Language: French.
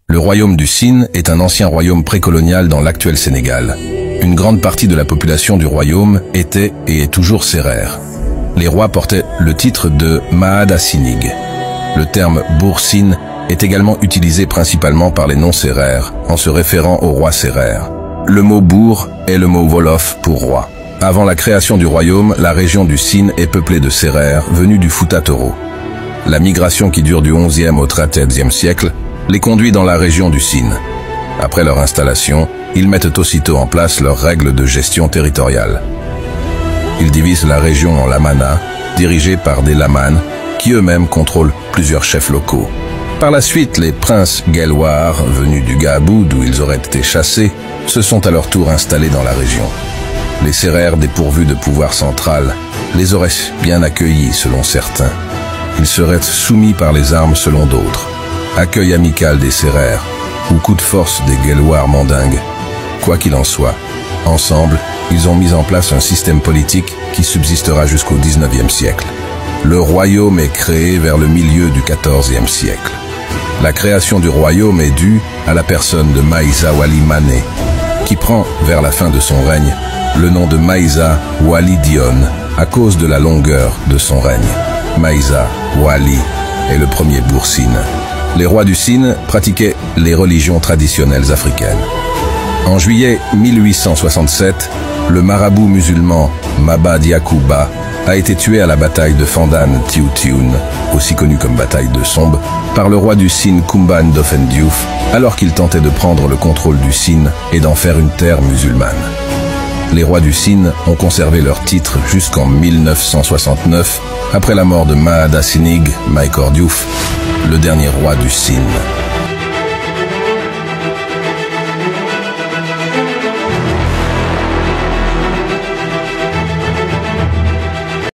Le royaume du Sine est un ancien royaume précolonial dans l'actuel Sénégal. Une grande partie de la population du royaume était et est toujours sérère. Les rois portaient le titre de Mahada Sinig. Le terme Bour Sine est également utilisé principalement par les non-sérères en se référant aux rois sérères. Le mot Bour est le mot Wolof pour roi. Avant la création du royaume, la région du Sine est peuplée de sérères venus du Fouta Toro. La migration qui dure du XIe au XIIIe siècle les conduit dans la région du Sine. Après leur installation, ils mettent aussitôt en place leurs règles de gestion territoriale. Ils divisent la région en lamana, dirigés par des lamanes, qui eux-mêmes contrôlent plusieurs chefs locaux. Par la suite, les princes guelwaars, venus du Gaabou d'où ils auraient été chassés, se sont à leur tour installés dans la région. Les sérères dépourvus de pouvoir central les auraient bien accueillis selon certains. Ils seraient soumis par les armes selon d'autres. Accueil amical des sérères ou coup de force des guelwaars mandingues. Quoi qu'il en soit, ensemble, ils ont mis en place un système politique qui subsistera jusqu'au XIXe siècle. Le royaume est créé vers le milieu du XIVe siècle. La création du royaume est due à la personne de Maïsa Wali Mané, qui prend, vers la fin de son règne, le nom de Maïsa Wali Dione à cause de la longueur de son règne. Maïsa Wali est le premier Bour Sine. Les rois du Sine pratiquaient les religions traditionnelles africaines. En juillet 1867, le marabout musulman Maba Diakhouba a été tué à la bataille de Fandane Tioutioune, aussi connue comme bataille de Sombe, par le roi du Sine Koumba Ndofen Diouf, alors qu'il tentait de prendre le contrôle du Sine et d'en faire une terre musulmane. Les rois du Sine ont conservé leur titre jusqu'en 1969, après la mort de Mahada Sinig Mahécor Diouf, le dernier roi du Sine.